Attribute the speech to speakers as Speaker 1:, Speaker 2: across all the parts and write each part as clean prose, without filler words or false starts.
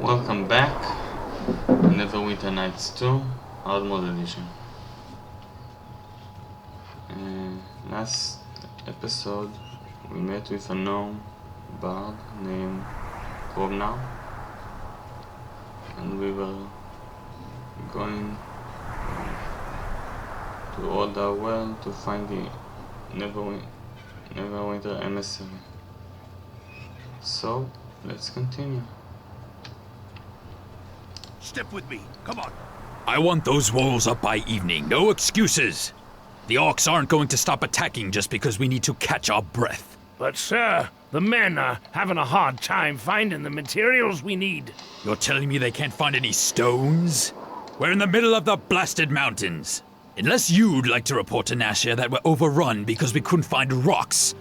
Speaker 1: Welcome back, Neverwinter Nights 2, Hard Mode Edition. Last episode, we met with a gnome bard named Bonegnasher, and we were going to order well to find the Neverwinter emissary. So, let's continue.
Speaker 2: Step with me, come on.
Speaker 3: I want those walls up by evening, no excuses. The orcs aren't going to stop attacking just because we need to catch our breath.
Speaker 2: But sir, the men are having a hard time finding the materials we need.
Speaker 3: You're telling me they can't find any stones? We're in the middle of the blasted mountains. Unless you'd like to report to Nashir that we're overrun because we couldn't find rocks,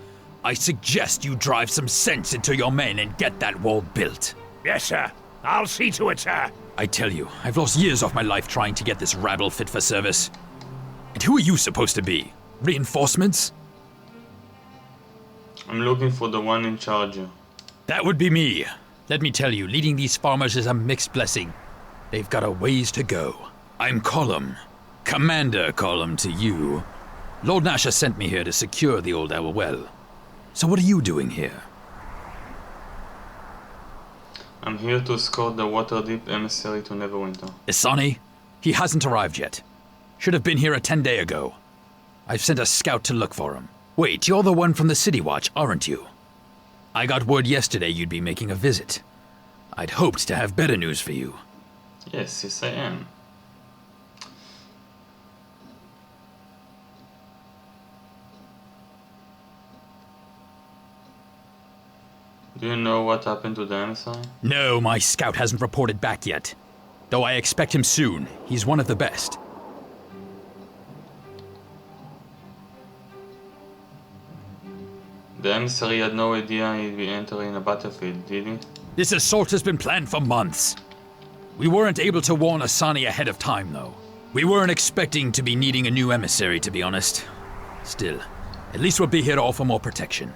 Speaker 3: I suggest you drive some sense into your men and get that wall built.
Speaker 2: Yes, sir. I'll see to it, sir.
Speaker 3: I tell you, I've lost years of my life trying to get this rabble fit for service. And who are you supposed to be? Reinforcements?
Speaker 1: I'm looking for the one in charge.
Speaker 3: That would be me. Let me tell you, leading these farmers is a mixed blessing. They've got a ways to go. I'm Callum. Commander Callum to you. Lord Nashir sent me here to secure the old Owl Well. So what are you doing here?
Speaker 1: I'm here to escort the Waterdeep emissary to Neverwinter.
Speaker 3: Isani? He hasn't arrived yet. Should have been here a 10 days ago. I've sent a scout to look for him. Wait, you're the one from the City Watch, aren't you? I got word yesterday you'd be making a visit. I'd hoped to have better news for you.
Speaker 1: Yes, I am. Do you know what happened to the emissary?
Speaker 3: No, my scout hasn't reported back yet. Though I expect him soon. He's one of the best.
Speaker 1: The emissary had no idea he'd be entering a battlefield, did he?
Speaker 3: This assault has been planned for months. We weren't able to warn Asani ahead of time, though. We weren't expecting to be needing a new emissary, to be honest. Still, at least we'll be here to offer more protection.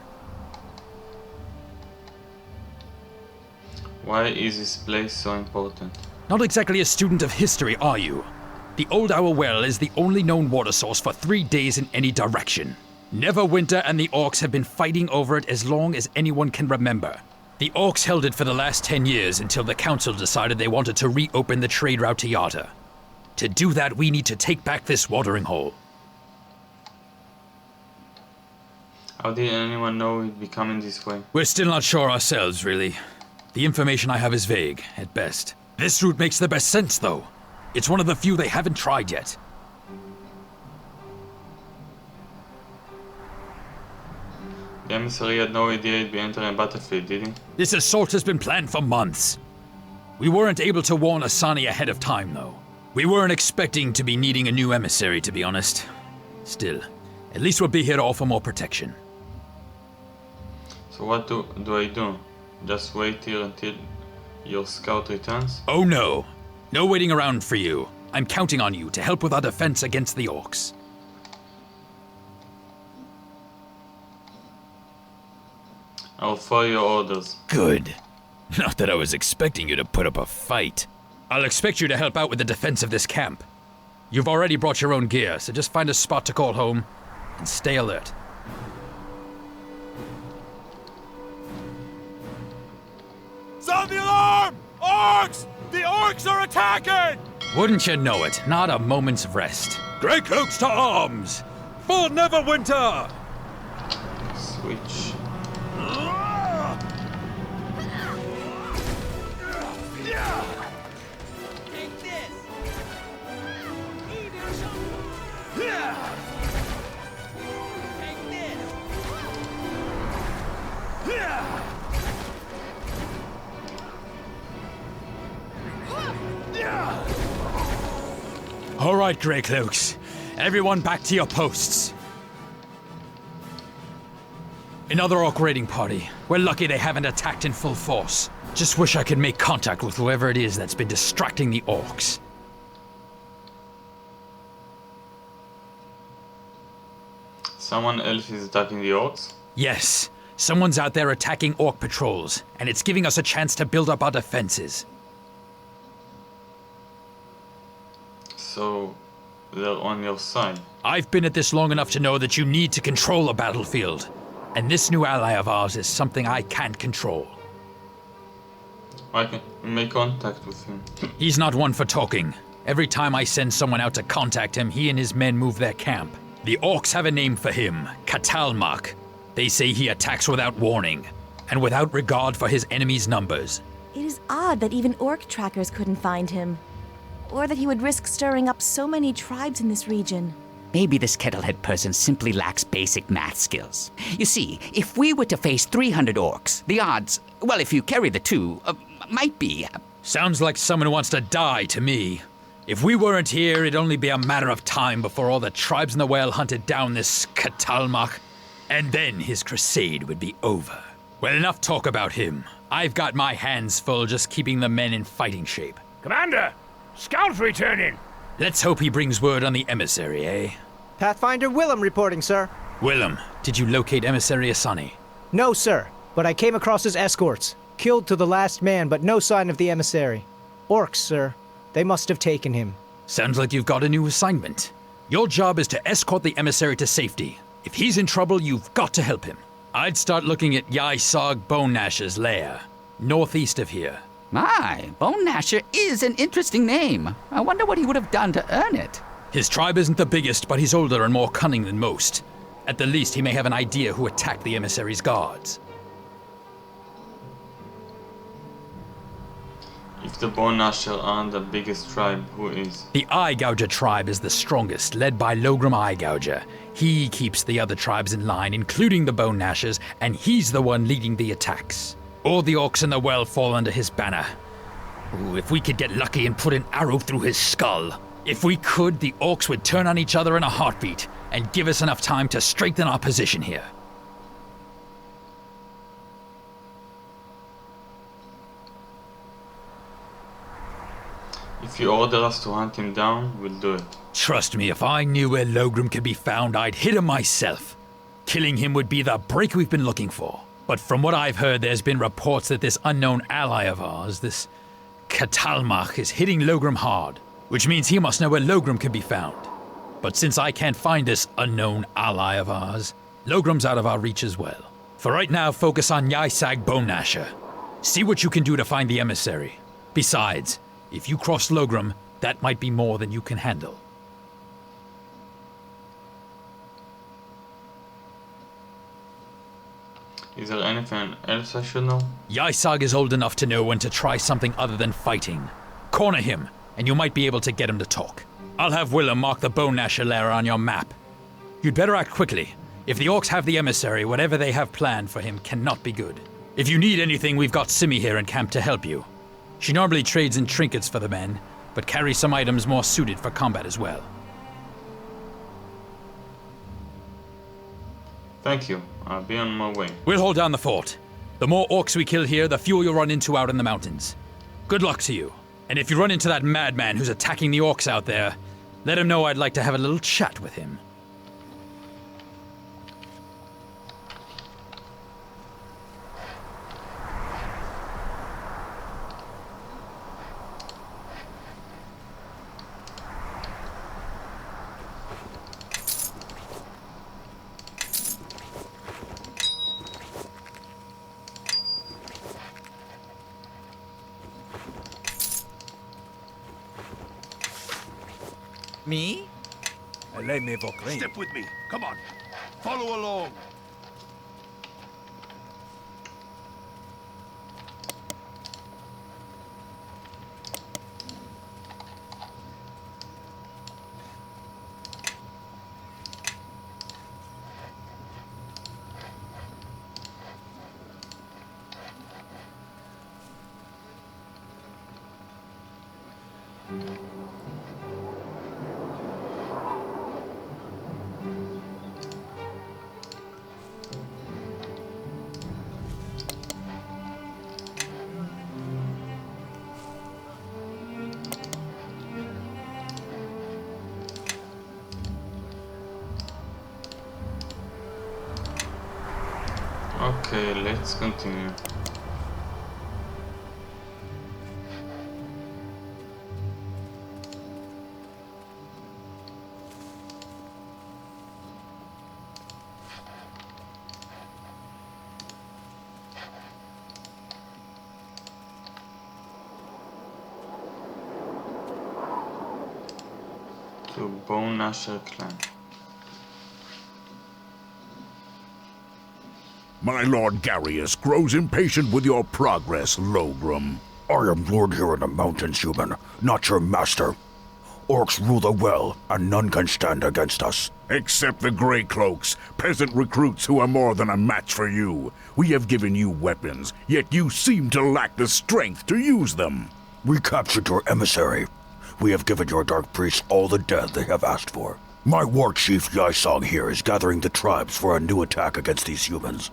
Speaker 1: Why is this place so important?
Speaker 3: Not exactly a student of history, are you? The Old Owl Well is the only known water source for 3 days in any direction. Neverwinter and the orcs have been fighting over it as long as anyone can remember. The orcs held it for the last 10 years until the council decided they wanted to reopen the trade route to Yata. To do that, we need to take back this watering hole.
Speaker 1: How did anyone know it'd be coming this way?
Speaker 3: We're still not sure ourselves, really. The information I have is vague, at best. This route makes the best sense, though. It's one of the few they haven't tried yet.
Speaker 1: The emissary had no idea he'd be entering a battlefield, did he?
Speaker 3: This assault has been planned for months. We weren't able to warn Asani ahead of time, though. We weren't expecting to be needing a new emissary, to be honest. Still, at least we'll be here to offer more protection.
Speaker 1: So what do I do? Just wait here until your scout returns?
Speaker 3: Oh no. No waiting around for you. I'm counting on you to help with our defense against the orcs.
Speaker 1: I'll follow your orders.
Speaker 3: Good. Not that I was expecting you to put up a fight. I'll expect you to help out with the defense of this camp. You've already brought your own gear, so just find a spot to call home and stay alert.
Speaker 4: Sound the alarm! Orcs! The orcs are attacking!
Speaker 3: Wouldn't you know it, not a moment's rest.
Speaker 4: Grey cloaks to arms! For Neverwinter!
Speaker 1: Switch.
Speaker 5: Take this! Take this!
Speaker 3: All right, Grey Cloaks. Everyone back to your posts. Another orc raiding party. We're lucky they haven't attacked in full force. Just wish I could make contact with whoever it is that's been distracting the orcs.
Speaker 1: Someone else is attacking the orcs?
Speaker 3: Yes. Someone's out there attacking orc patrols, and it's giving us a chance to build up our defenses.
Speaker 1: So they're on your side.
Speaker 3: I've been at this long enough to know that you need to control a battlefield. And this new ally of ours is something I can't control.
Speaker 1: I can make contact with him.
Speaker 3: He's not one for talking. Every time I send someone out to contact him, he and his men move their camp. The orcs have a name for him, Katalmak. They say he attacks without warning, and without regard for his enemies' numbers.
Speaker 6: It is odd that even orc trackers couldn't find him. Or that he would risk stirring up so many tribes in this region.
Speaker 7: Maybe this kettlehead person simply lacks basic math skills. You see, if we were to face 300 orcs, the odds, well, if you carry the two, might be...
Speaker 3: Sounds like someone who wants to die to me. If we weren't here, it'd only be a matter of time before all the tribes in the well hunted down this Katalmak, and then his crusade would be over. Well, enough talk about him. I've got my hands full just keeping the men in fighting shape.
Speaker 2: Commander! Scouts returning!
Speaker 3: Let's hope he brings word on the emissary, eh?
Speaker 8: Pathfinder Willem reporting, sir.
Speaker 3: Willem, did you locate Emissary Asani?
Speaker 8: No, sir, but I came across his escorts. Killed to the last man, but no sign of the emissary. Orcs, sir. They must have taken him.
Speaker 3: Sounds like you've got a new assignment. Your job is to escort the emissary to safety. If he's in trouble, you've got to help him. I'd start looking at Bonegnasher's Lair, northeast of here.
Speaker 7: My, Bonegnasher is an interesting name. I wonder what he would have done to earn it.
Speaker 3: His tribe isn't the biggest, but he's older and more cunning than most. At the least, he may have an idea who attacked the emissary's guards.
Speaker 1: If the Bonegnasher aren't the biggest tribe, who is?
Speaker 3: The Eye Gouger tribe is the strongest, led by Logrum Eye Gouger. He keeps the other tribes in line, including the Bonegnashers, and he's the one leading the attacks. All the orcs in the well fall under his banner. Ooh, if we could get lucky and put an arrow through his skull. If we could, the orcs would turn on each other in a heartbeat, and give us enough time to strengthen our position here.
Speaker 1: If you order us to hunt him down, we'll do it.
Speaker 3: Trust me, if I knew where Logrum could be found, I'd hit him myself. Killing him would be the break we've been looking for. But from what I've heard, there's been reports that this unknown ally of ours, this Katalmak, is hitting Logrum hard, which means he must know where Logrum can be found. But since I can't find this unknown ally of ours, Logrum's out of our reach as well. For right now, focus on Bonegnasher. See what you can do to find the emissary. Besides, if you cross Logrum, that might be more than you can handle.
Speaker 1: Is there anything else I should know?
Speaker 3: Ysag is old enough to know when to try something other than fighting. Corner him, and you might be able to get him to talk. I'll have Willem mark the Bonegnasher Lair on your map. You'd better act quickly. If the orcs have the emissary, whatever they have planned for him cannot be good. If you need anything, we've got Simi here in camp to help you. She normally trades in trinkets for the men, but carries some items more suited for combat as well.
Speaker 1: Thank you. I'll be on my way.
Speaker 3: We'll hold down the fort. The more orcs we kill here, the fewer you'll run into out in the mountains. Good luck to you. And if you run into that madman who's attacking the orcs out there, let him know I'd like to have a little chat with him.
Speaker 7: Me?
Speaker 4: Step with me. Come on. Follow along.
Speaker 1: Okay, let's continue. to Bonegnasher clan.
Speaker 9: My Lord Garius grows impatient with your progress, Logrum.
Speaker 10: I am lord here in the mountains, human, not your master. Orcs rule the well, and none can stand against us.
Speaker 9: Except the Grey Cloaks, peasant recruits who are more than a match for you. We have given you weapons, yet you seem to lack the strength to use them.
Speaker 10: We captured your emissary. We have given your dark priests all the death they have asked for. My war chief Yisong here is gathering the tribes for a new attack against these humans,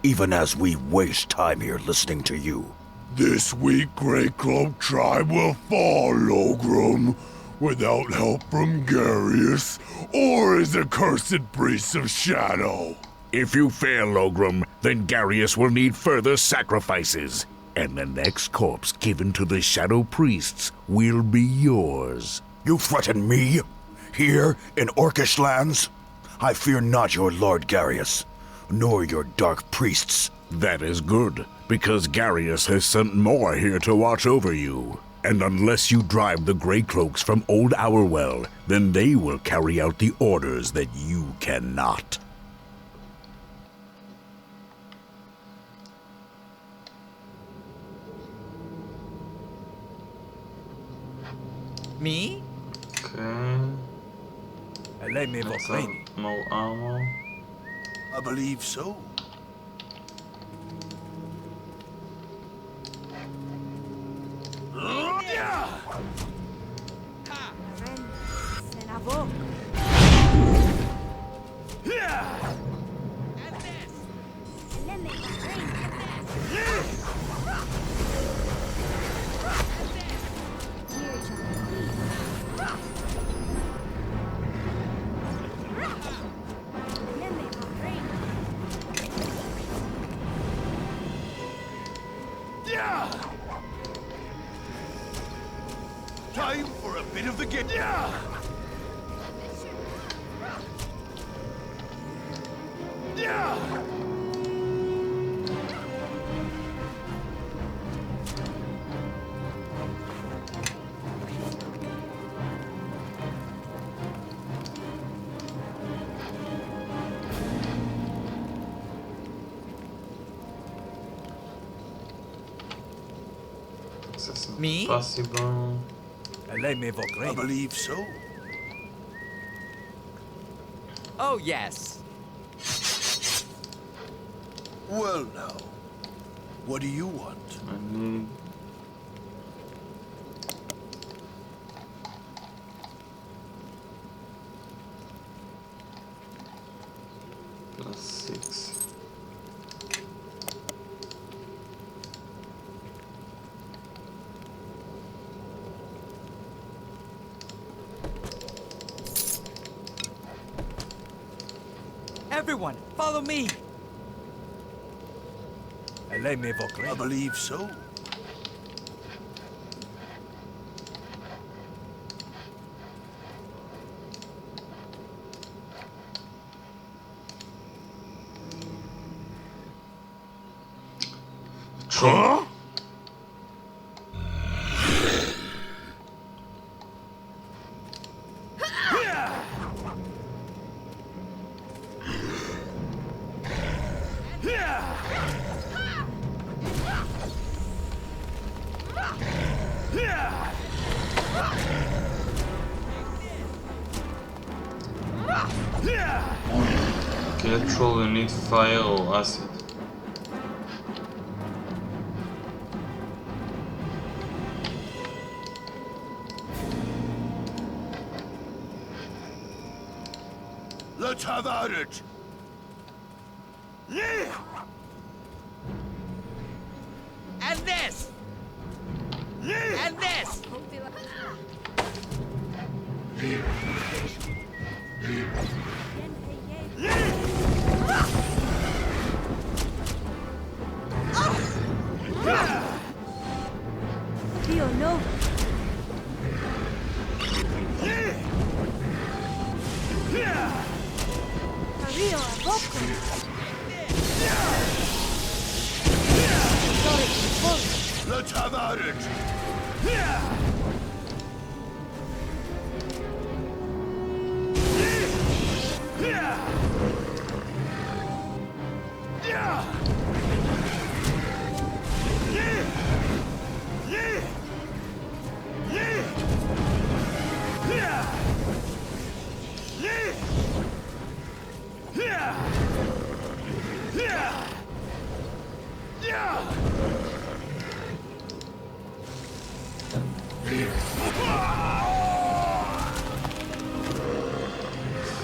Speaker 10: even as we waste time here listening to you.
Speaker 11: This weak Grey Cloak tribe will fall, Logrum, without help from Garius or his accursed priests of shadow.
Speaker 9: If you fail, Logrum, then Garius will need further sacrifices, and the next corpse given to the shadow priests will be yours.
Speaker 10: You threaten me? Here in Orcish lands? I fear not your Lord Garius, nor your dark priests.
Speaker 9: That is good, because Garius has sent more here to watch over you. And unless you drive the Grey Cloaks from Old Hourwell, then they will carry out the orders that you cannot.
Speaker 5: Me?
Speaker 1: Okay.
Speaker 4: Let me
Speaker 1: Let's have more armor.
Speaker 11: I believe so. Time for a bit of the game.
Speaker 5: Me?
Speaker 1: Possible.
Speaker 11: I believe so.
Speaker 5: Oh, yes.
Speaker 11: Well now, what do you want?
Speaker 1: I need +6.
Speaker 5: Everyone, follow me.
Speaker 11: I believe so.
Speaker 1: Huh? Kill troll, you need fire or acid.
Speaker 11: Let's have at it!
Speaker 5: And this. And this.
Speaker 6: Dio no. Rio a poco.
Speaker 11: Let's have at it!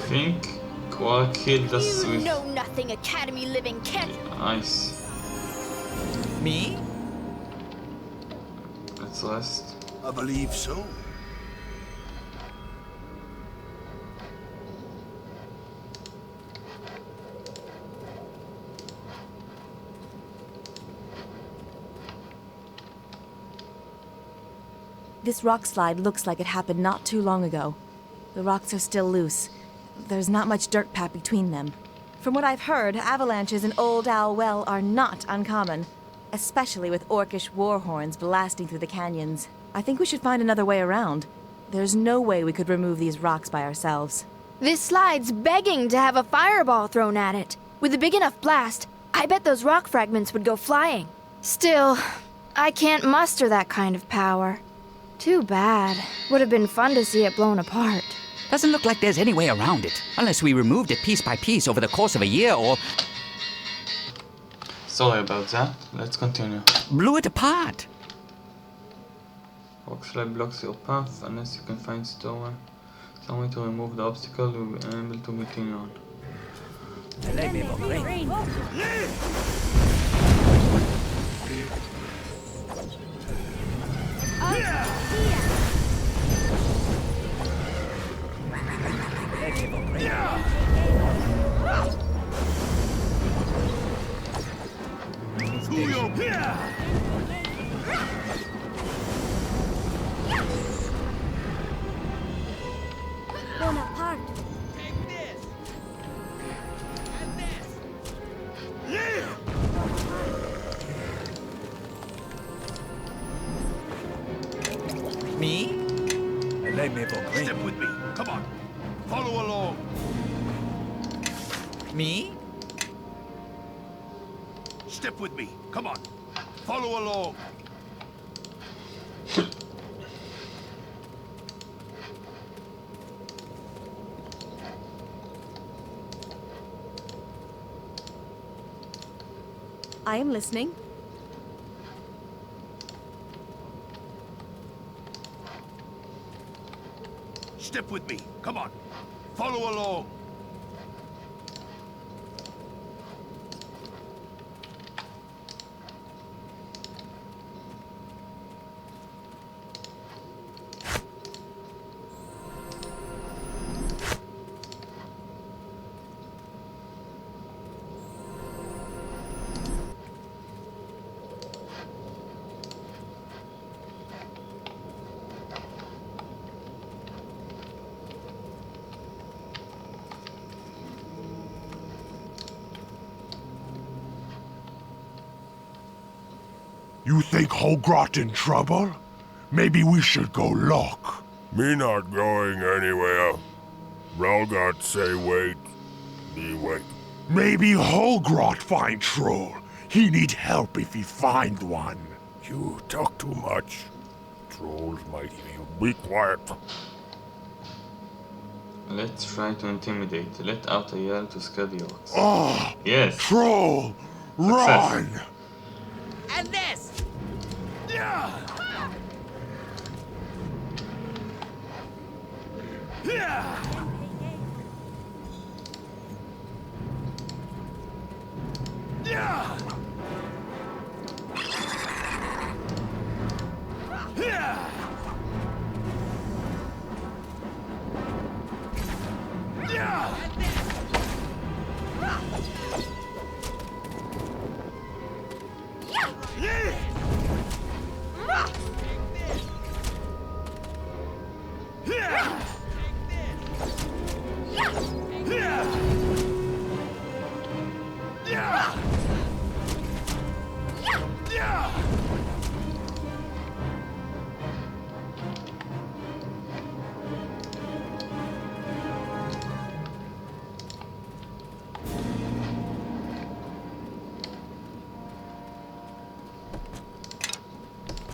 Speaker 1: Think Quark killed us
Speaker 12: You
Speaker 1: with
Speaker 12: know nothing, Academy living can't.
Speaker 1: ice.
Speaker 5: Me?
Speaker 1: Let's rest.
Speaker 10: I believe so.
Speaker 6: This rock slide looks like it happened not too long ago. The rocks are still loose. There's not much dirt packed between them. From what I've heard, avalanches in Old Owl Well are not uncommon, especially with orcish war horns blasting through the canyons. I think we should find another way around. There's no way we could remove these rocks by ourselves.
Speaker 12: This slide's begging to have a fireball thrown at it. With a big enough blast, I bet those rock fragments would go flying. Still, I can't muster that kind of power. Too bad. Would have been fun to see it blown apart.
Speaker 7: Doesn't look like there's any way around it, unless we removed it piece by piece over the course of a year or
Speaker 1: Sorry about that. Let's continue.
Speaker 7: blew it apart.
Speaker 1: Rock slide blocks your path unless you can find some way to remove the obstacle. You'll be able to continue on.
Speaker 12: Bonaparte.
Speaker 5: Take this! And this! Me?
Speaker 11: Step with me. Come on. Follow along.
Speaker 5: Me?
Speaker 11: Step with me. Come on. Follow along.
Speaker 6: I am listening.
Speaker 11: Step with me. Come on. Follow along. You think Hogrot in trouble? Maybe we should go look. Me not going anywhere. Ralgot say wait. Me wait. Maybe Hogrot find troll. He need help if he find one. You talk too much. Trolls might hear you. Be quiet.
Speaker 1: Let's try to intimidate. Let out a yell to scare the orcs.
Speaker 11: Oh!
Speaker 1: Yes!
Speaker 11: Troll!
Speaker 1: Success.
Speaker 11: Run!
Speaker 5: And this!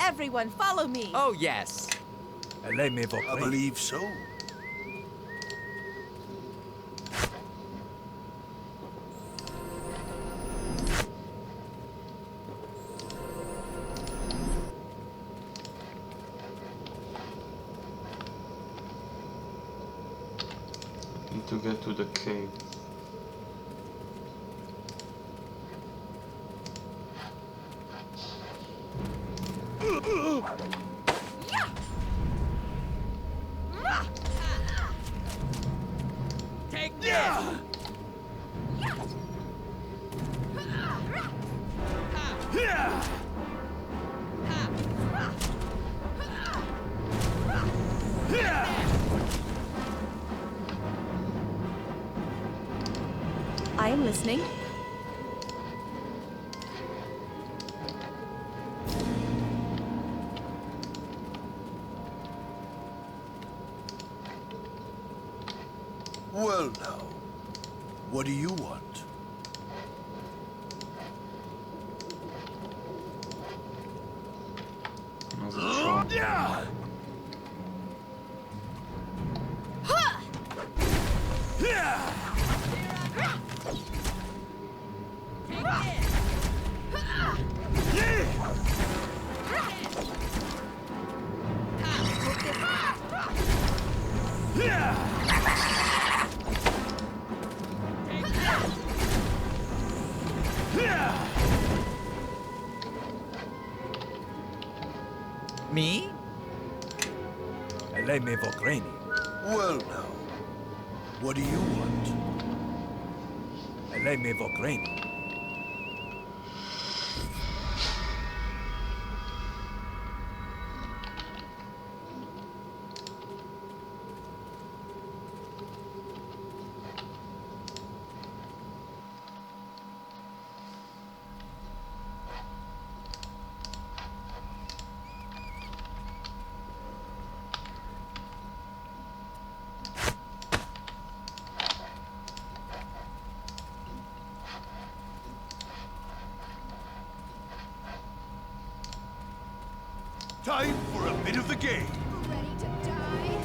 Speaker 6: Everyone, follow me!
Speaker 5: Oh, yes.
Speaker 10: I believe so.
Speaker 1: to get to the cave.
Speaker 5: Take this!
Speaker 6: I am listening.
Speaker 10: Well now, what do you want?
Speaker 5: Me?
Speaker 10: Well now, what do you want? Time for a bit of the game.
Speaker 12: Ready to die?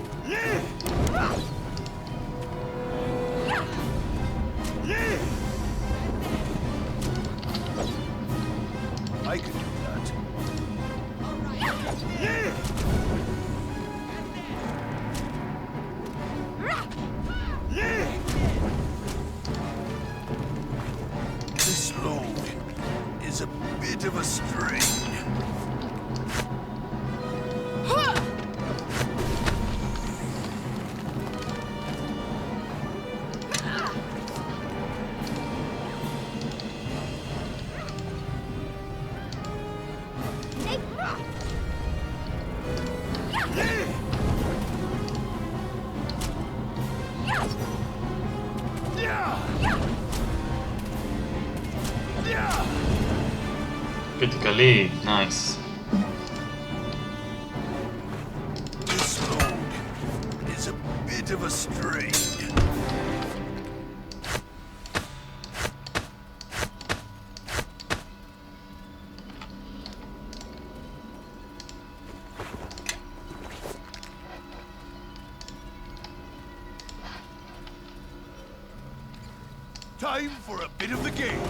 Speaker 10: I can do that. This load is a bit of a strain.
Speaker 1: Critically, nice.
Speaker 10: This load is a bit of a strain. Time for a bit of the game.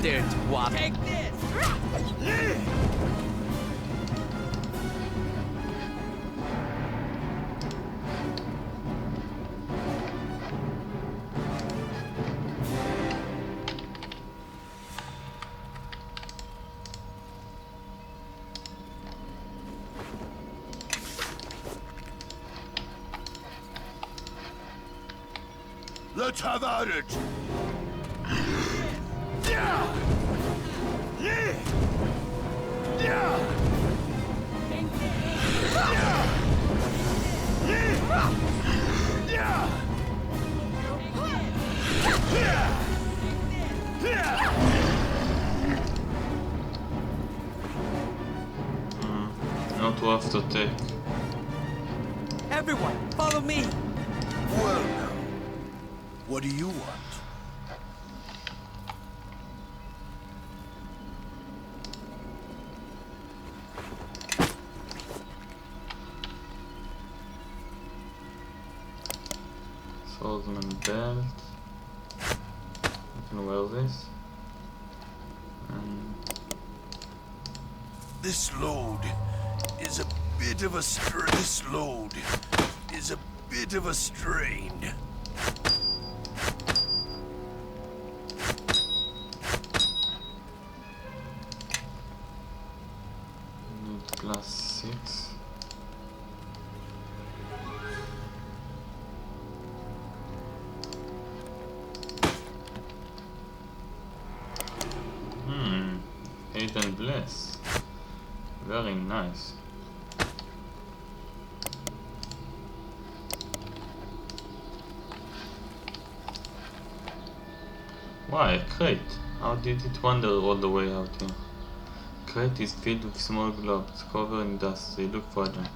Speaker 5: Dirt wop. Take this!
Speaker 10: Let's have at it!
Speaker 1: Not worth to take.
Speaker 5: Everyone, follow me!
Speaker 10: Well now, what do you want?
Speaker 1: Swordsman belt. I can wear this. And
Speaker 10: This load is a bit of a strain.
Speaker 1: Need +6. Aid and bless. Very nice. Why, a crate? How did it wander all the way out here? Crate is filled with small globes covered in dust. They look fragile.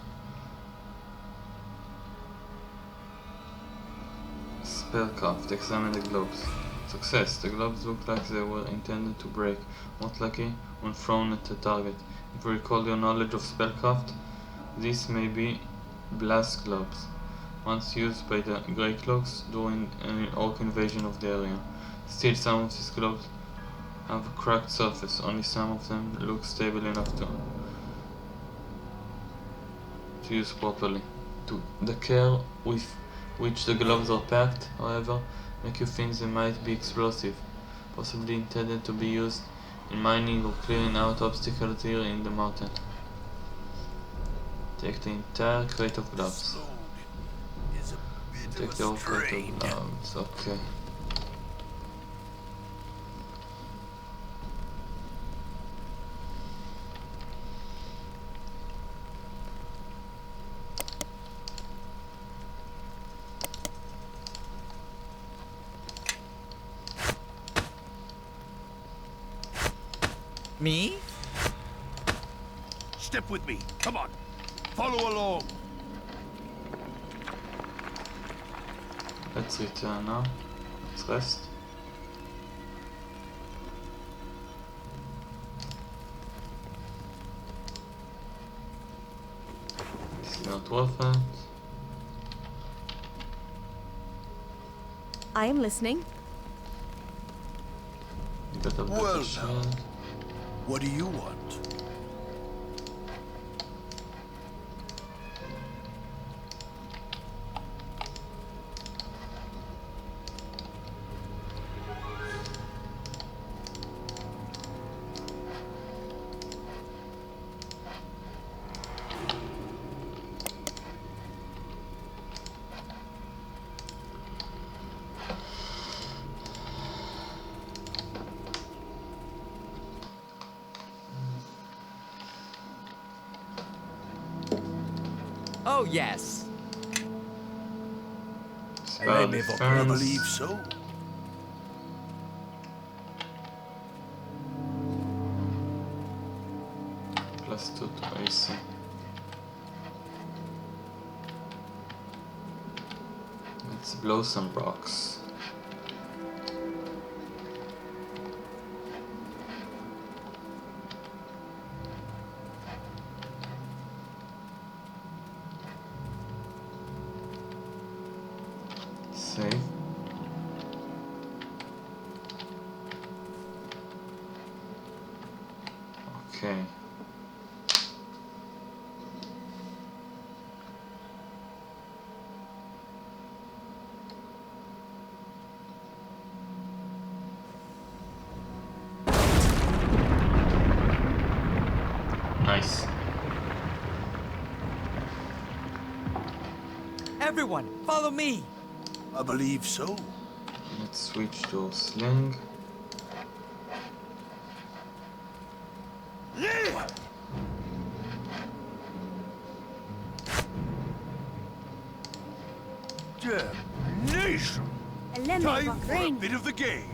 Speaker 1: Spellcraft. Examine the globes. Success. The globes look like they were intended to break. Most lucky when thrown at a target. If you recall your knowledge of spellcraft, these may be blast globes, once used by the Grey Cloaks during an orc invasion of the area. Still, some of these globes have a cracked surface. Only some of them look stable enough to use properly. The care with which the gloves are packed, however, make you think they might be explosive, possibly intended to be used in mining or clearing out obstacles here in the mountain. Take the entire crate of gloves. Take the whole crate of gloves, okay.
Speaker 5: Me?
Speaker 10: Step with me. Come on. Follow along.
Speaker 1: Let's return now. Let's rest. It's not worth it.
Speaker 6: I am listening.
Speaker 10: Well now, what do you want?
Speaker 5: Oh, yes.
Speaker 1: Spell defense.
Speaker 10: Believe so.
Speaker 1: +2 to AC. Let's blow some rocks. Save. Okay. Nice.
Speaker 5: Everyone, follow me.
Speaker 10: I believe so.
Speaker 1: Let's switch to sling.
Speaker 10: Damnation! Time for a bit of the game.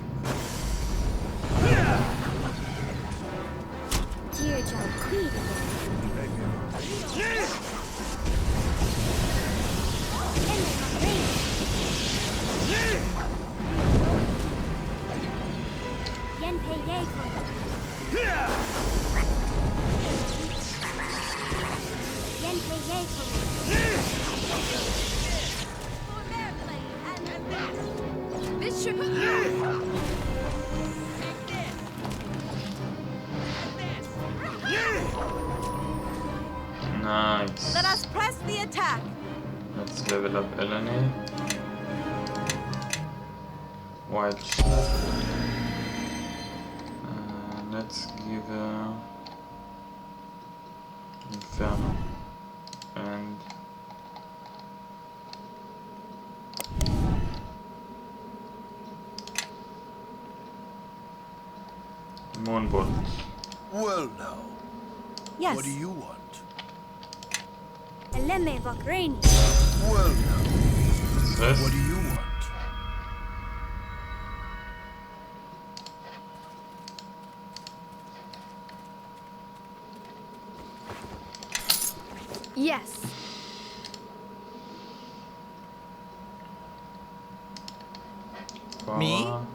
Speaker 13: Dear John Queen. Yen pei ye Yen pei ye
Speaker 12: This should be
Speaker 10: Yeah!
Speaker 6: Let us press the attack.
Speaker 1: Let's level up Eleni. Wild Shot. Let's give her Inferno and Moonbolt.
Speaker 10: Well now,
Speaker 6: Yes.
Speaker 10: what do you want?
Speaker 13: Eleme Vakreni.
Speaker 10: Well now,
Speaker 1: Yes.
Speaker 10: what do you want?
Speaker 12: Yes.
Speaker 5: Me?
Speaker 1: Power.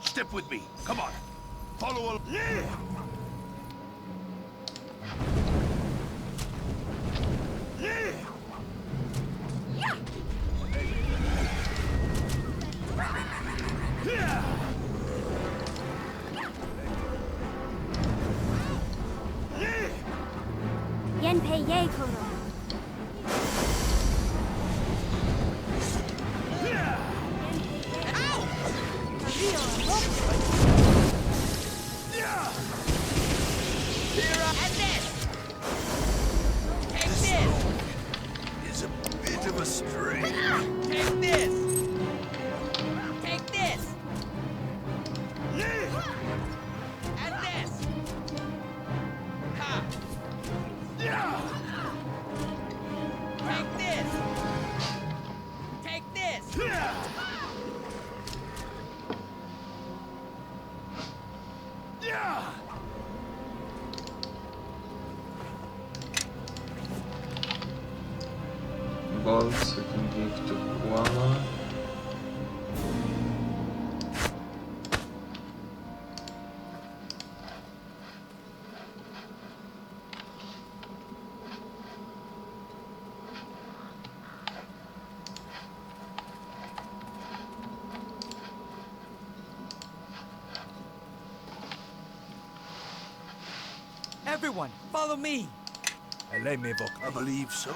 Speaker 10: Step with me. Come on. Follow along. Yeah.
Speaker 13: Yenpe Ye Koro.
Speaker 10: Is a bit of a strain.
Speaker 5: Take this! Take this! And this! Ha! Take this! Take this!
Speaker 1: Bolts we can give to Guava.
Speaker 5: Everyone, follow me!
Speaker 10: I believe so.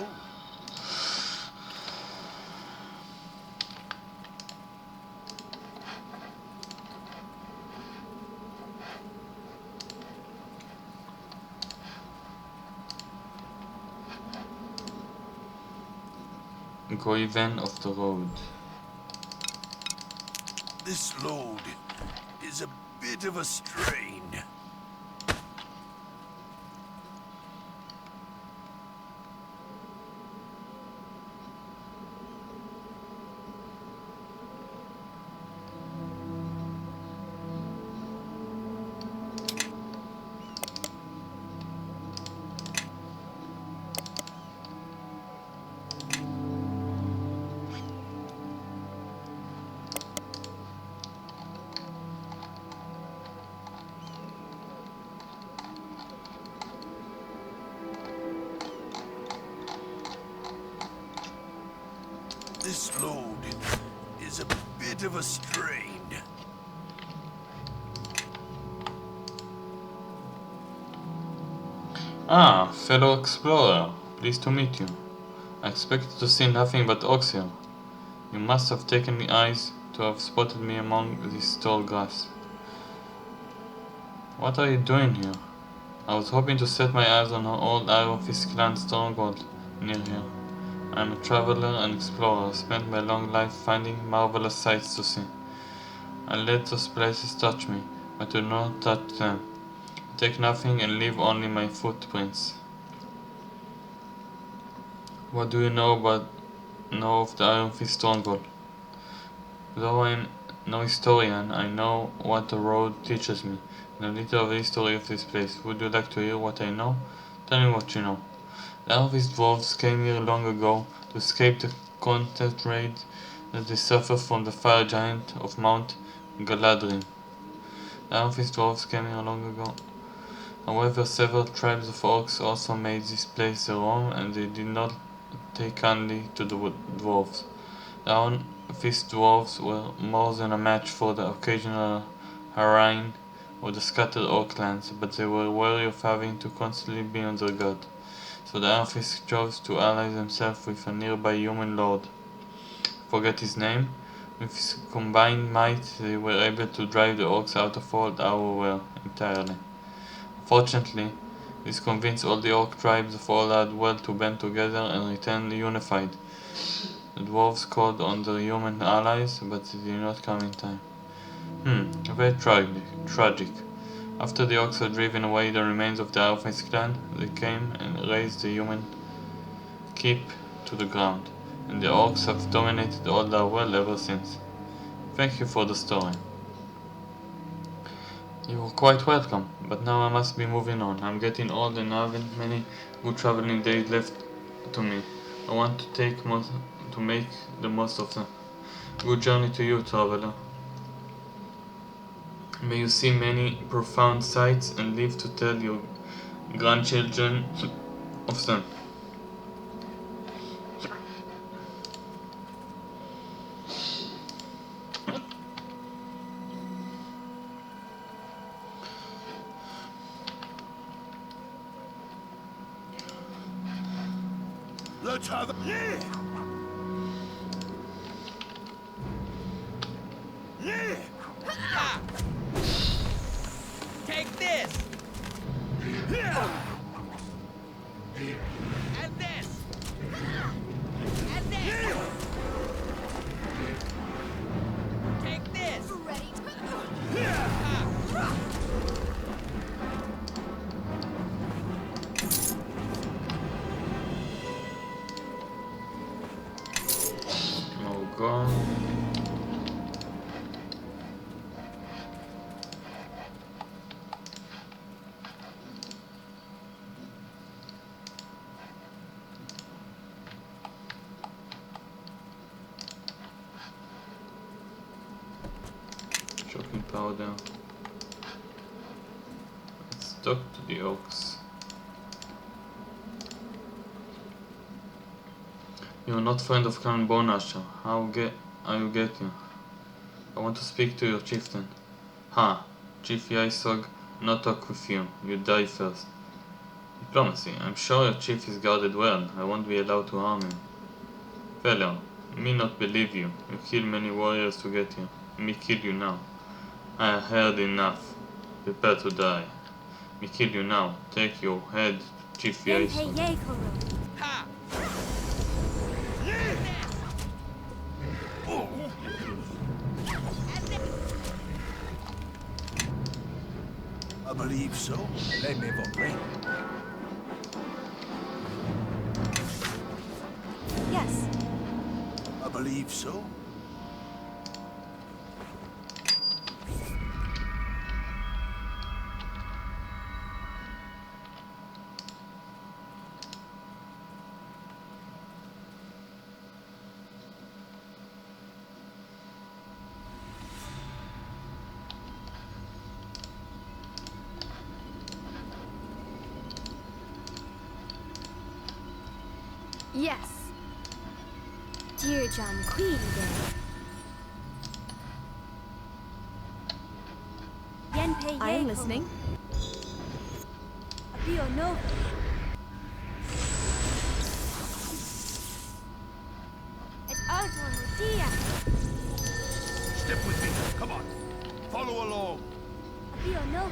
Speaker 1: Go even of the road.
Speaker 10: This load is a bit of a strain. This load is a bit of a strain.
Speaker 1: Ah, fellow explorer, pleased to meet you. I expected to see nothing but orcs here. You must have taken the eyes to have spotted me among this tall grass. What are you doing here? I was hoping to set my eyes on our old Iron Fist clan stronghold near here. I am a traveler and explorer, spent my long life finding marvelous sights to see. I let those places touch me, but do not touch them. I take nothing and leave only my footprints. What do you know of the Iron Fist stronghold? Though I am no historian, I know what the road teaches me, and a little of the history of this place. Would you like to hear what I know? Tell me what you know. The Iron Fist dwarves came here long ago to escape the constant raid that they suffered from the fire giant of Mount Galadrim. The Iron Fist dwarves came here long ago. However, several tribes of orcs also made this place their home, and they did not take kindly to the dwarves. The Iron these dwarves were more than a match for the occasional Harain or the scattered orc clans, but they were wary of having to constantly be on their guard. So the Ironfist chose to ally themselves with a nearby human lord. Forget his name? With his combined might, they were able to drive the orcs out of Old Our entirely. Fortunately, this convinced all the orc tribes of Old Well to band together and return unified. The dwarves called on their human allies, but they did not come in time. Very tragic. After the orcs had driven away the remains of the Ironfist clan, they came and razed the human keep to the ground, and the orcs have dominated Old Well ever since. Thank you for the story. You are quite welcome, but now I must be moving on. I'm getting old and I haven't many good traveling days left to me. I want to make the most of them. Good journey to you, traveler. May you see many profound sights and live to tell your grandchildren of them.
Speaker 11: Let's have it. Yeah!
Speaker 5: Yeah! Ha! Take this! And this! And this! Take this!
Speaker 1: Oh god. Shocking powder. Let's talk to the orcs. You are not friend of Clan Bonegnasher. How are you getting? I want to speak to your chieftain. Ha! Chief Yaisog, not talk with you. You die first. Diplomacy. I'm sure your chief is guarded well. I won't be allowed to harm him. Fellow, me not believe you. You killed many warriors to get here. Me kill you now. I heard enough. Prepare to die. Me kill you now. Take your head, Chief Yaisog.
Speaker 5: Ha!
Speaker 10: I believe so. Let me vote.
Speaker 6: Yes.
Speaker 10: I believe so.
Speaker 13: Yes. Dear John Queen
Speaker 6: I am listening.
Speaker 13: Apio Nova. Et Alton Dia.
Speaker 11: Step with me. Come on. Follow along.
Speaker 13: Apio Nova.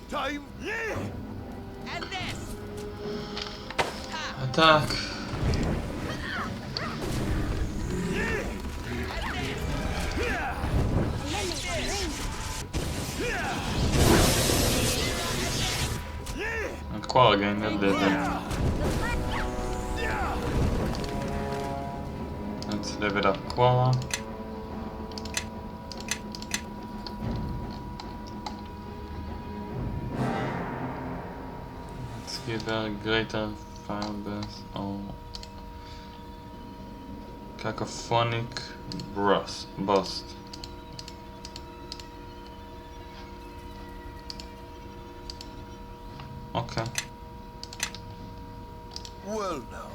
Speaker 11: Time.
Speaker 5: And this!
Speaker 1: Attack! And qua again, that did it. Let's level up Koala. Let's give her a greater fire burst or Cacophonic Bust. Okay.
Speaker 10: Well now,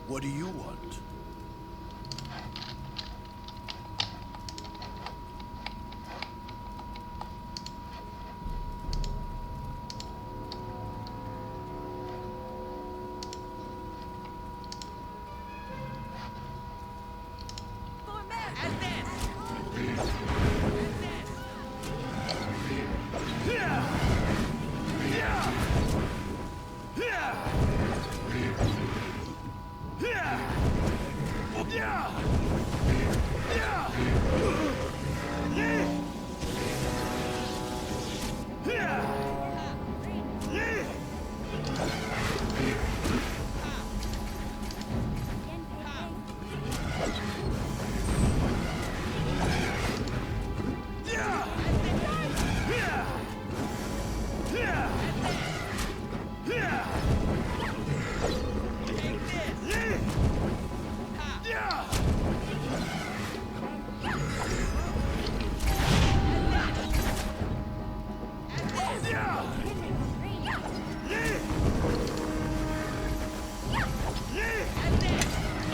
Speaker 10: what do you want?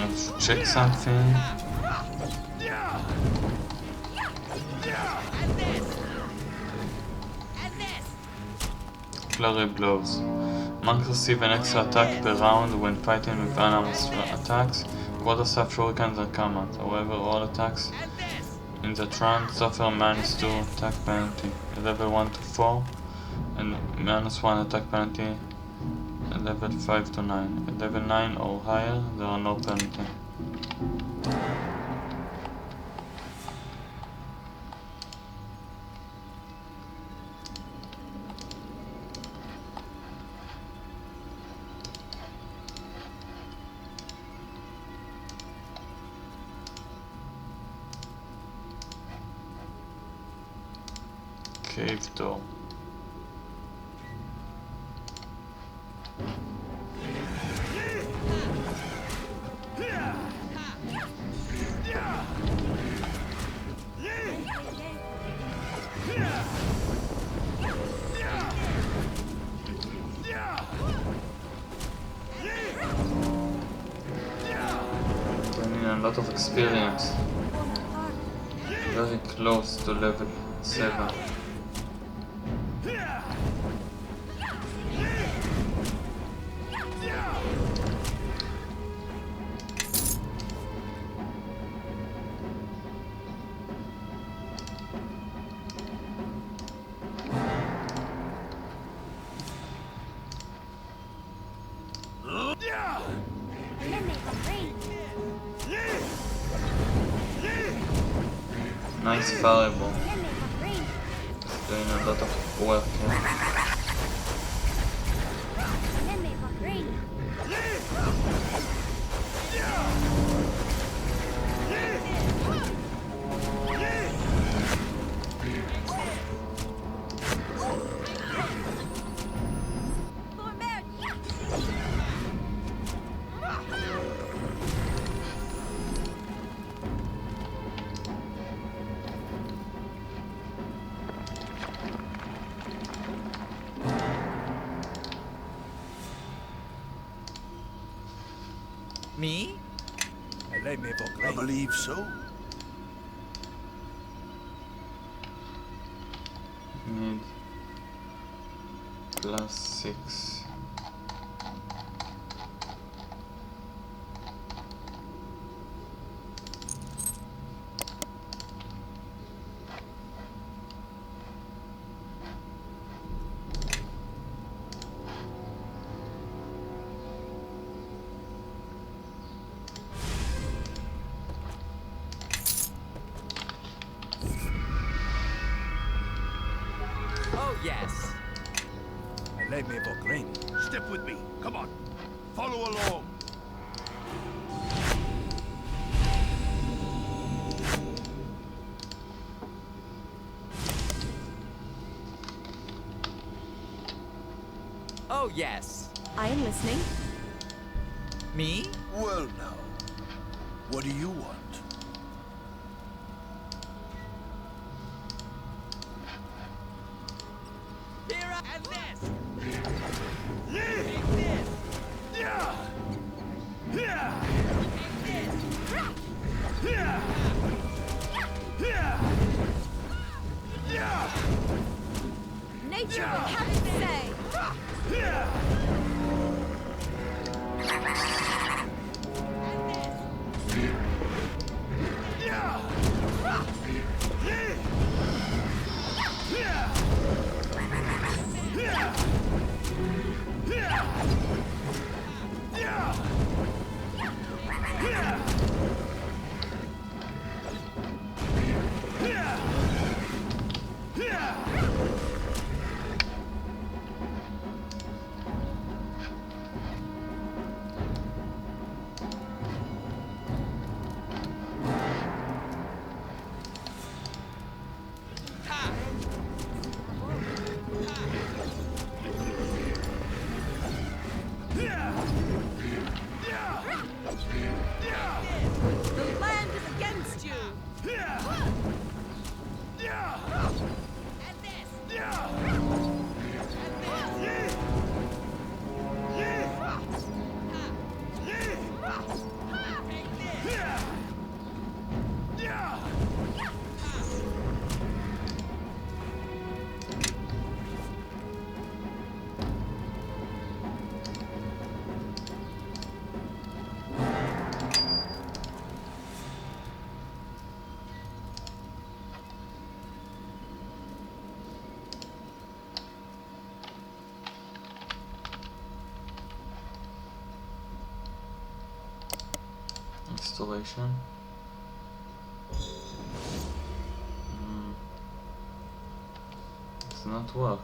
Speaker 1: Let's check something. Flurry blows. Monks receive an extra attack per round when fighting with animals attacks. Quarterstaff shurikens are common. However, all attacks in that round suffer -2 attack penalty at level 1 to 4 and -1 attack penalty at level 5 to 9. At level 9 or higher, there are no penalty. Cave door. Gaining a lot of experience. Very close to level 7. Nice fireball. It's doing a lot of work here.
Speaker 14: Me?
Speaker 10: I believe so.
Speaker 1: Need +6.
Speaker 14: Oh, yes.
Speaker 11: Step with me. Come on. Follow along.
Speaker 14: Oh, yes.
Speaker 6: I am listening.
Speaker 14: Me?
Speaker 10: Well now, What do you want?
Speaker 5: Here and this. Take this.
Speaker 6: Nature will have its say. The land is against you.
Speaker 1: Installation. Does not work.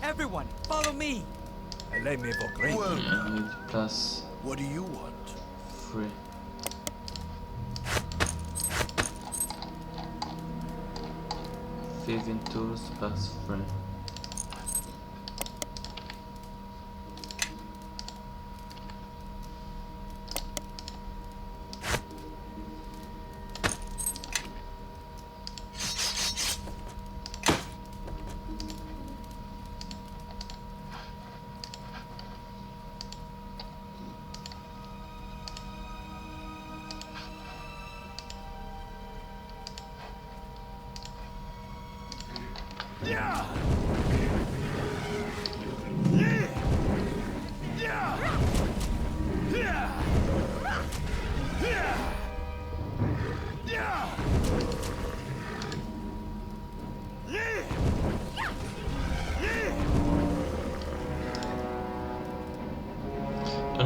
Speaker 14: Everyone, follow me.
Speaker 1: I need plus
Speaker 10: What do you want?
Speaker 1: 3. Thieving tools plus 3.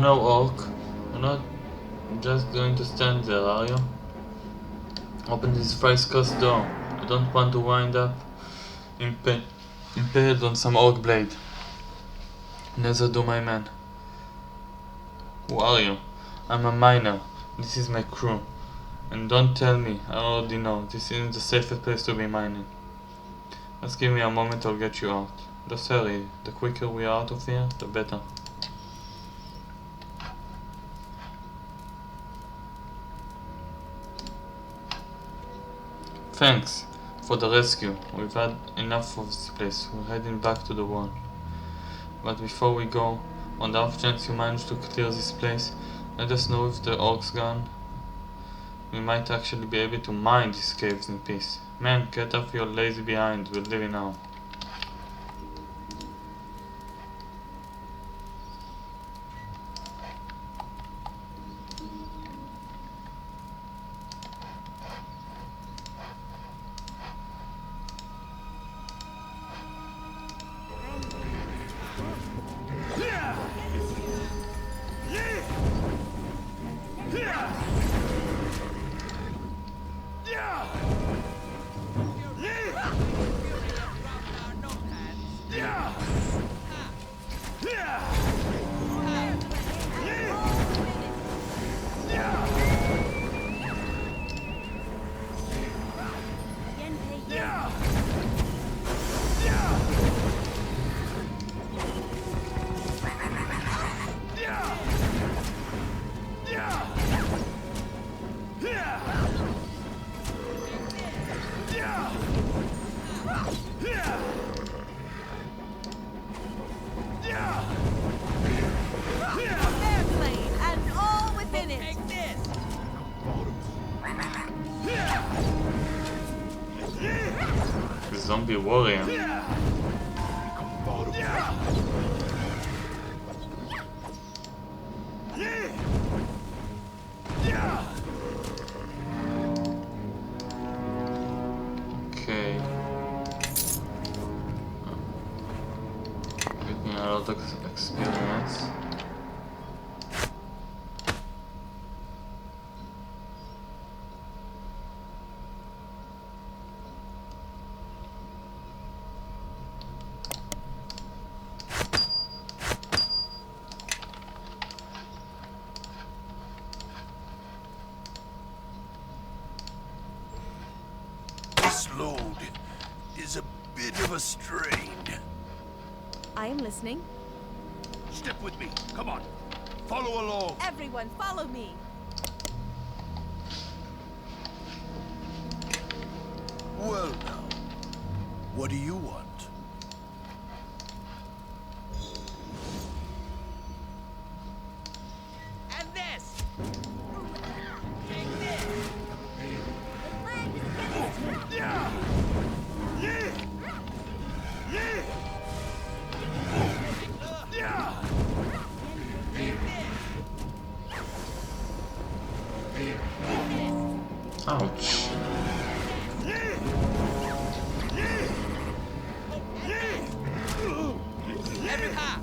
Speaker 1: No, Orc, you're not just going to stand there, are you? Open this thrice-cursed door. I don't want to wind up impaled on some orc blade. Neither do my men. Who are you? I'm a miner. This is my crew. And don't tell me, I already know, this isn't the safest place to be mining. Just give me a moment, I'll get you out. Just hurry, the quicker we are out of here, the better. Thanks for the rescue. We've had enough of this place. We're heading back to the wall. But before we go, on the off chance you manage to clear this place, let us know if the orcs gone. We might actually be able to mine these caves in peace. Man, get off your lazy behind. We're leaving now. zombie warrior. Okay. Getting a lot of experience.
Speaker 10: This load is a bit of a strain.
Speaker 6: I am listening.
Speaker 10: Step with me. Come on. Follow along.
Speaker 6: Everyone, follow me.
Speaker 10: Well now, what do you want?
Speaker 5: And this! Take this!
Speaker 1: Ouch.
Speaker 5: Every hop!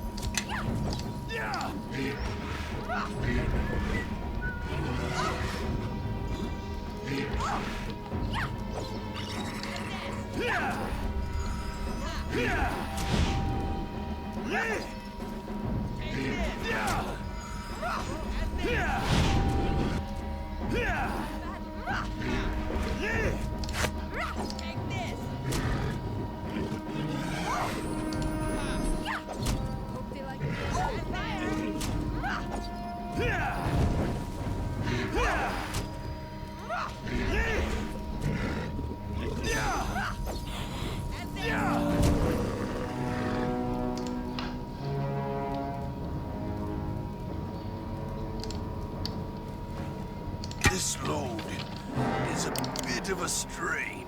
Speaker 10: This load is a bit of a strain.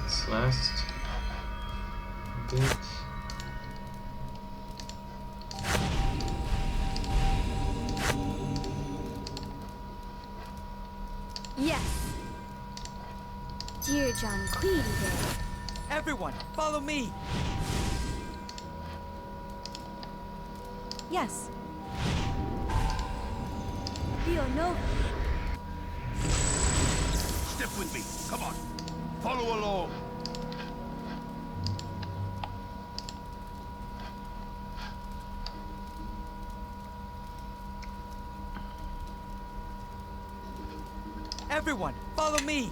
Speaker 1: This last bit.
Speaker 13: Yes. Dear John Queedy there.
Speaker 14: Everyone, follow me.
Speaker 6: Yes.
Speaker 13: Nova.
Speaker 10: Step with me. Come on. Follow along.
Speaker 14: Everyone, follow me.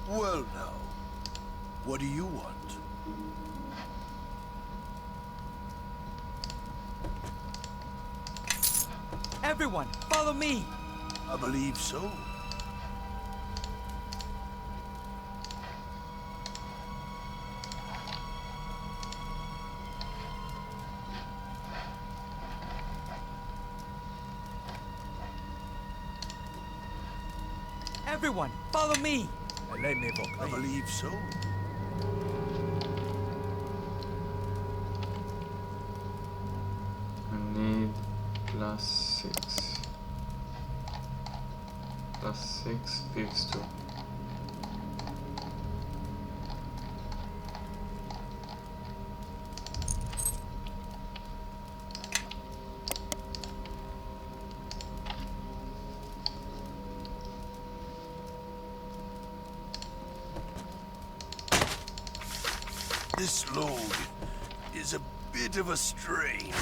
Speaker 10: Well now, what do you want?
Speaker 14: Everyone, follow me.
Speaker 10: I believe so.
Speaker 14: Everyone, follow me.
Speaker 10: I believe so.
Speaker 1: I need +6. +6 gives 2.
Speaker 10: This load is a bit of a strain.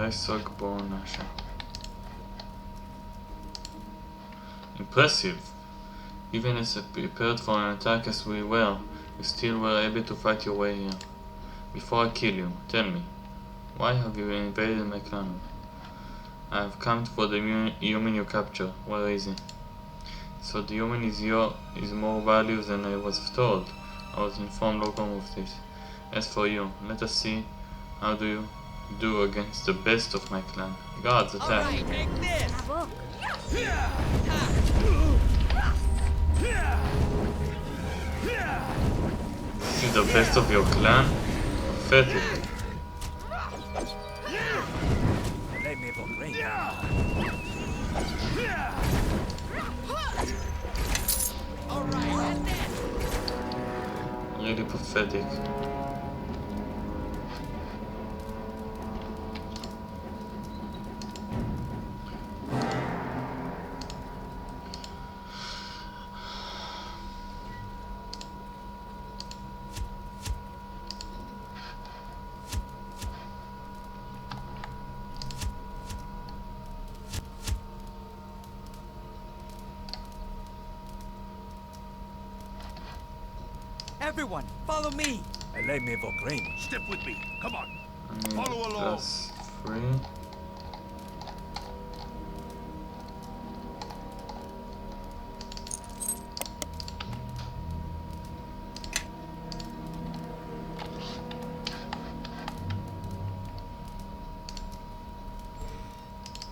Speaker 1: Yaisog Bonegnasher. Impressive! Even as prepared for an attack as we were, you still were able to fight your way here. Before I kill you, tell me, why have you invaded my clan? I have come for the human you capture. Where is he? So the human is more valuable than I was told. I was informed Locom of this. As for you, let us see how do you do against the best of my clan. Guards, attack!
Speaker 5: Alright, take this!
Speaker 1: This is the best of your clan? Pathetic. Really pathetic.
Speaker 14: Everyone, follow me!
Speaker 11: Step with me. Come on.
Speaker 1: I need
Speaker 11: Follow along.
Speaker 1: +3.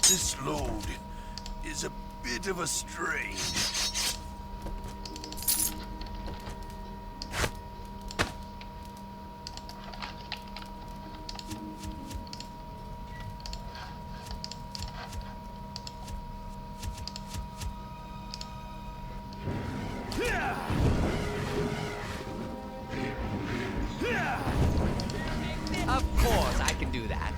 Speaker 11: This load is a bit of a strain.
Speaker 7: Of course, I can do that.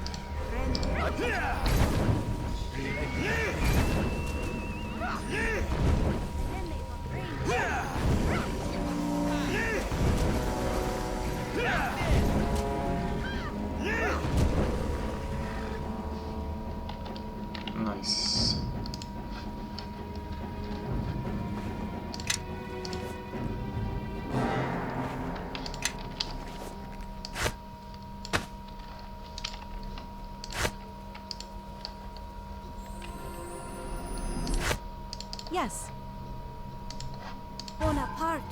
Speaker 1: Nice.
Speaker 6: Yes.
Speaker 13: Bonaparte.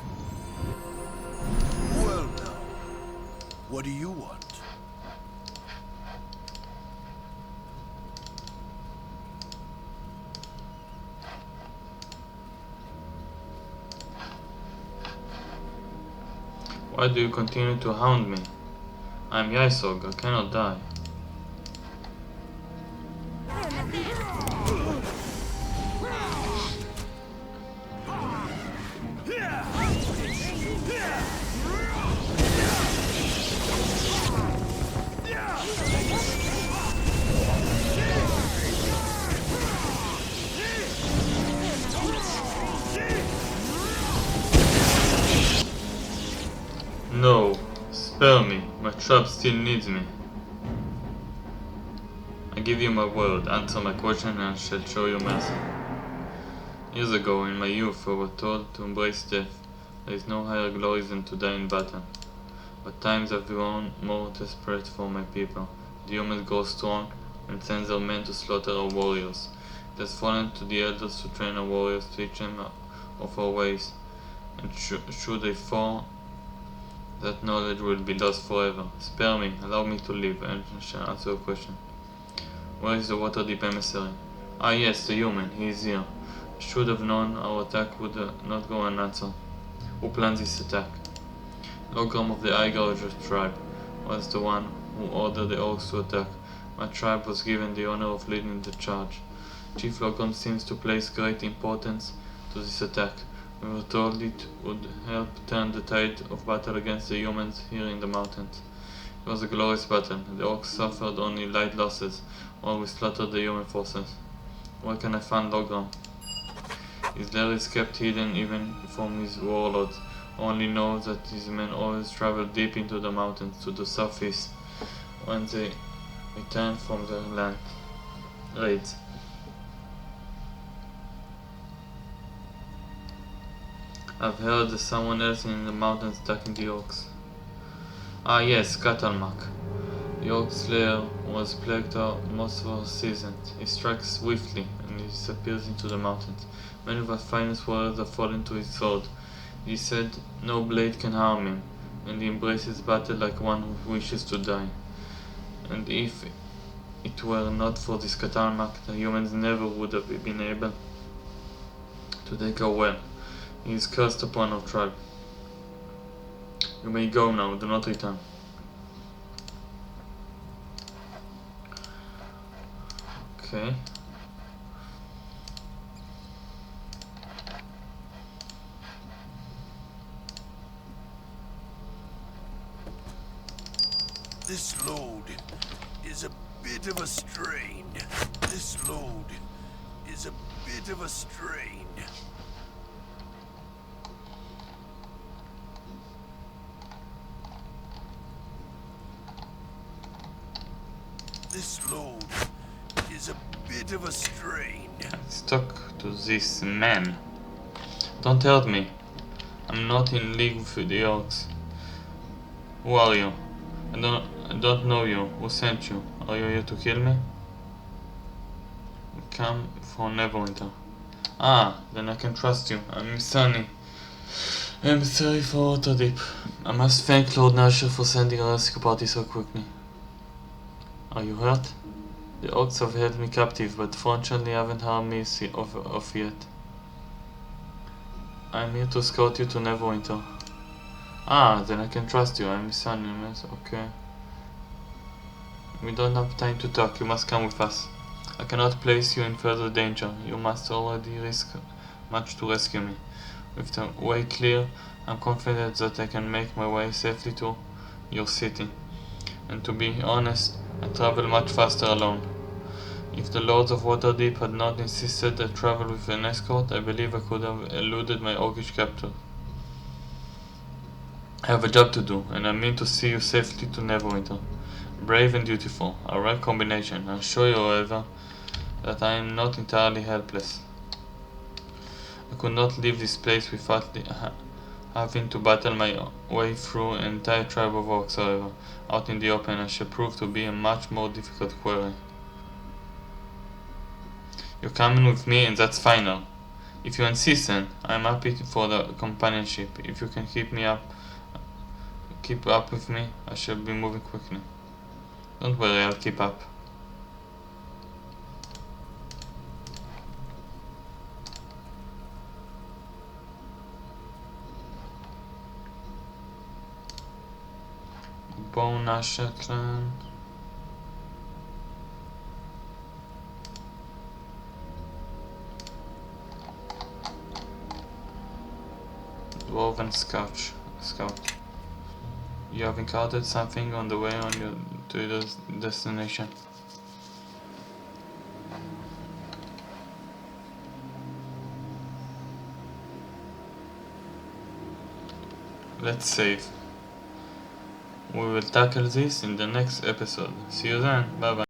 Speaker 11: Well now, what do you want?
Speaker 1: Why do you continue to hound me? I am Yaisog, I cannot die. No, spare me, my trap still needs me. I give you my word, answer my question and I shall show you mercy. Years ago, in my youth, we were told to embrace death. There is no higher glory than to die in battle. But times have grown more desperate for my people. The humans grow strong and send their men to slaughter our warriors. It has fallen to the elders to train our warriors, teach them of our ways. And should they fall, that knowledge will be lost forever. Spare me, allow me to live, and I shall answer your question. Where is the Waterdeep emissary? Ah yes, the human, he is here. I should have known our attack would not go unanswered. Who planned this attack? Logram of the Igarger tribe was the one who ordered the orcs to attack. My tribe was given the honor of leading the charge. Chief Logram seems to place great importance to this attack. We were told it would help turn the tide of battle against the humans here in the mountains. It was a glorious battle. The orcs suffered only light losses, while we slaughtered the human forces. Where can I find Logram? His lair is kept hidden even from his warlords. I only know that his men always travel deep into the mountains to the southeast. When they returned from their land raids. I've heard there's someone else in the mountains attacking the orcs. Ah yes, Callum. The orc's lair was plagued out most of the season. He strikes swiftly and he disappears into the mountains. Many of our finest warriors have fallen to his sword. He said no blade can harm him, and he embraces battle like one who wishes to die. And if it were not for this Callum, the humans never would have been able to take our well. He is cursed upon our tribe. You may go now, do not return. Okay.
Speaker 11: This load is a bit of a strain. This load is a bit of a strain. This load is a bit of a strain.
Speaker 1: Stuck to this man. Don't hurt me. I'm not in league with the orcs. Who are you? I don't know you. Who sent you? Are you here to kill me? Come from Neverwinter. Ah, then I can trust you. I'm Sunny. Emissary for Waterdeep. I must thank Lord Nasher for sending a rescue party so quickly. Are you hurt? The orcs have held me captive, but fortunately haven't harmed me off yet. I'm here to escort you to Neverwinter. Ah, then I can trust you. I'm Sunny. Okay. We don't have time to talk. You must come with us. I cannot place you in further danger. You must already risk much to rescue me. With the way clear, I'm confident that I can make my way safely to your city. And to be honest, I travel much faster alone. If the Lords of Waterdeep had not insisted I travel with an escort, I believe I could have eluded my orcish captor. I have a job to do, and I mean to see you safely to Neverwinter. Brave and dutiful, a rare combination. I assure you, however, that I am not entirely helpless. I could not leave this place without having to battle my way through an entire tribe of orcs, however. Out in the open, I shall prove to be a much more difficult quarry. You're coming with me, and that's final. If you insist, then I'm happy for the companionship. If you can keep up with me, I shall be moving quickly. Don't worry, I'll keep up. Bonegnasher clan. Dwarven Scout. You have encountered something on the way to your destination. Let's save. We will tackle this in the next episode. See you then. Bye bye.